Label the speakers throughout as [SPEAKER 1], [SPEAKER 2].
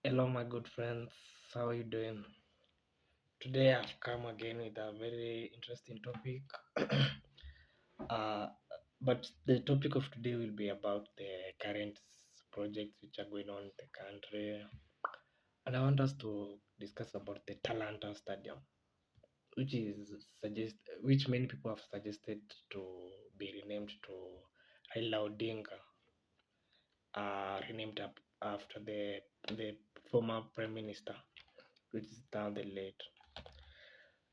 [SPEAKER 1] Hello, my good friends. How are you doing? Today, I've come again with a very interesting topic. uh, but the topic of today will be about the current projects which are going on in the country. And I want us to discuss about the Talanta Stadium, which is which many people have suggested to be renamed to Raila Odinga, renamed after the former prime minister, which is now the late.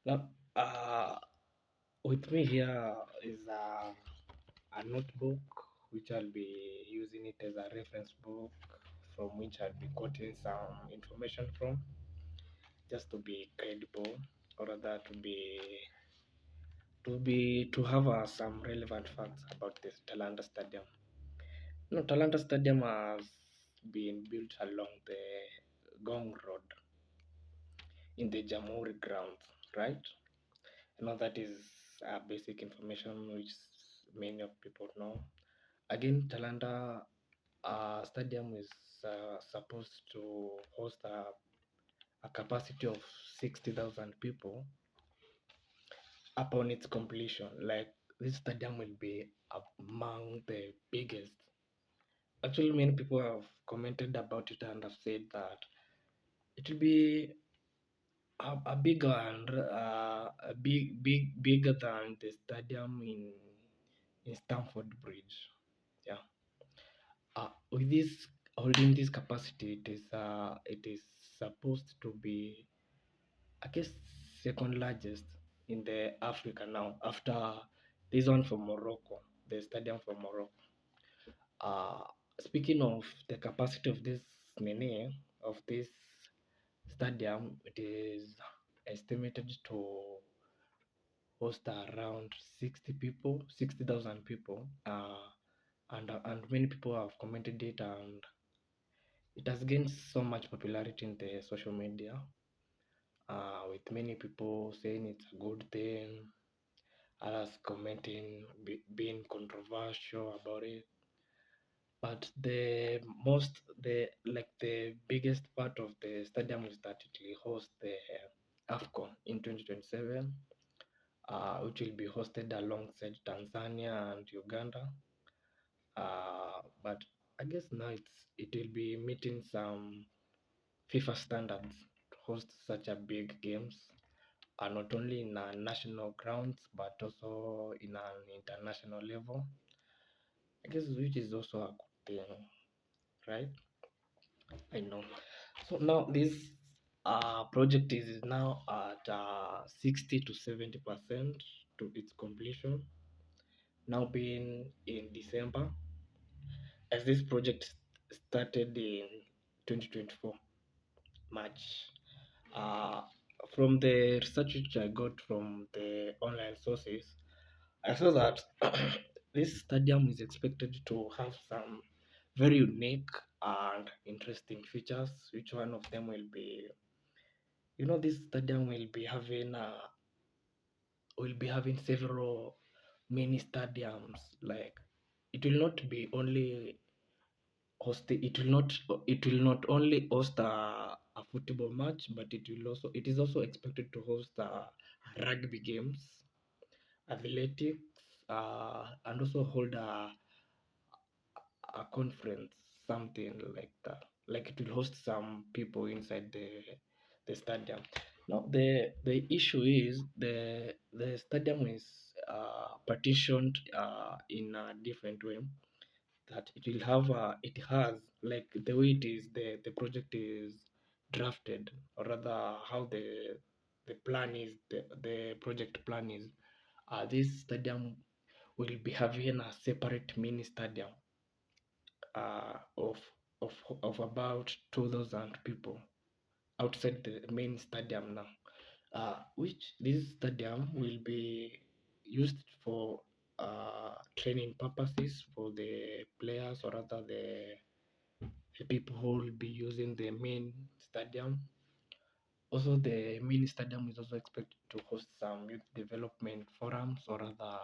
[SPEAKER 1] Now, with me here is a notebook which I'll be using it as a reference book from which I'll be quoting some information from just to be credible or rather to have some relevant facts about this Talanta Stadium. No, Talanta Stadium has been built along the Gong Road in the Jamhuri grounds, right? That is basic information which many of people know. Again, Talanta Stadium is supposed to host a capacity of 60,000 people upon its completion. Like, this stadium will be among the biggest. Actually, many people have commented about it and have said that it will be a bigger and bigger than the stadium in Stamford Bridge. Yeah. With this holding this capacity, it is supposed to be, I guess, second largest in the Africa now after this one from Morocco, the stadium from Morocco. Uh, Speaking of the capacity of this stadium, it is estimated to host around 60,000 people. And many people have commented it, and it has gained so much popularity in the social media, with many people saying it's a good thing, others commenting, being controversial about it. But the biggest part of the stadium is that it will host the AFCON in 2027, which will be hosted alongside Tanzania and Uganda. But I guess now it will be meeting some FIFA standards to host such a big games, not only in national grounds but also in an international level. I guess which is also a good thing, right? I know. So now this project is now at 60 to 70% to its completion, now being in December, as this project started in 2024 March. Uh, from the research which I got from the online sources, I saw that this stadium is expected to have some very unique and interesting features. Which one of them will be? This stadium will be having several mini stadiums. Like, it will not be only it will not only host a football match, but it is also expected to host rugby games, athletics, and also hold a conference, something like that. Like, it will host some people inside the stadium. Now, the issue is the stadium is partitioned in a different way, that it has, like, the way the project is drafted, or rather how the plan is, the project plan is, this stadium will be having a separate mini stadium, uh, of of about 2,000 people outside the main stadium now, which this stadium will be used for training purposes for the players, or rather the people who will be using the main stadium. Also, the mini stadium is also expected to host some youth development forums or other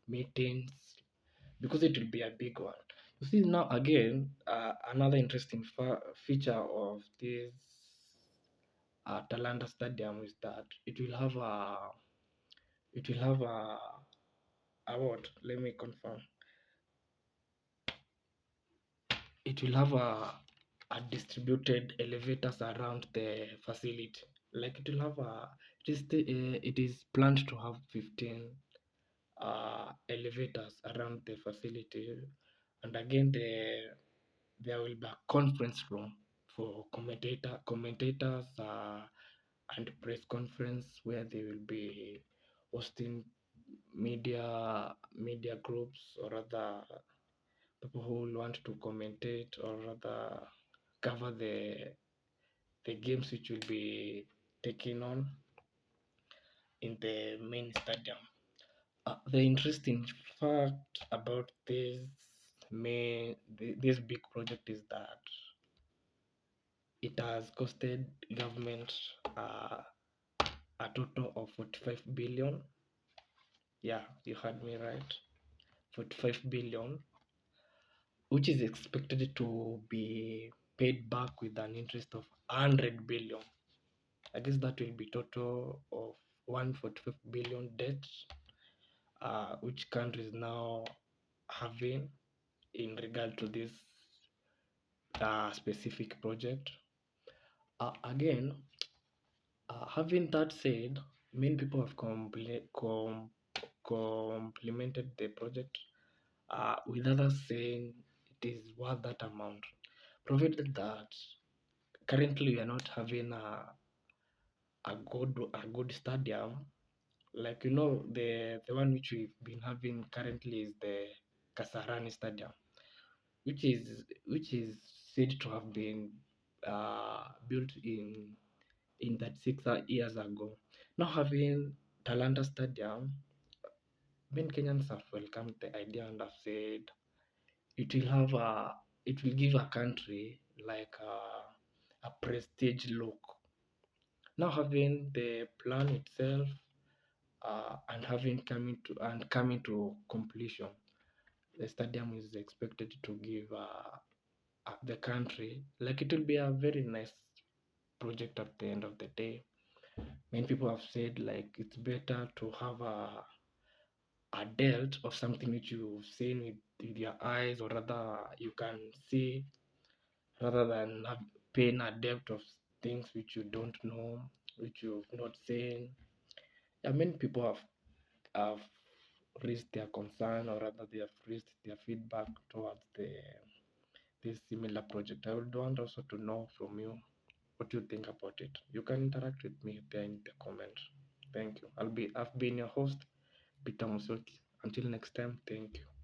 [SPEAKER 1] meetings, because it will be a big one. You see now again, another interesting feature of this Talanta Stadium is that it will have a what? Let me confirm. It will have a distributed elevators around the facility. Like it will have it is planned to have 15 elevators around the facility, and again there will be a conference room for commentators and press conference where they will be hosting media groups or other people who will want to commentate or rather cover the games which will be taken on in the main stadium. The interesting fact about this big project is that it has costed government uh, a total of 45 billion. Yeah, you heard me right. 45 billion, which is expected to be paid back with an interest of 100 billion. I guess that will be total of 145 billion debt, which country is now having in regard to this specific project. Again, having that said, many people have complimented the project, with others saying it is worth that amount, provided that currently we are not having a good stadium. Like the one which we've been having currently is the Kasarani Stadium, which is said to have been built in that 6 years ago. Now having Talanta Stadium, many Kenyans have welcomed the idea and have said it will have a it will give a country like a prestige look. Now having the plan itself and having coming to completion, the stadium is expected to give the country, like, it will be a very nice project at the end of the day. Many people have said like it's better to have a dealt of something which you've seen with your eyes, or rather you can see, rather than paying a debt of things which you don't know, which you've not seen. Yeah, many people have raised their concern, or rather they have raised their feedback towards this similar project. I would want also to know from you what you think about it. You can interact with me there in the comments. Thank you. I've been your host, Peter Musoki. Until next time, thank you.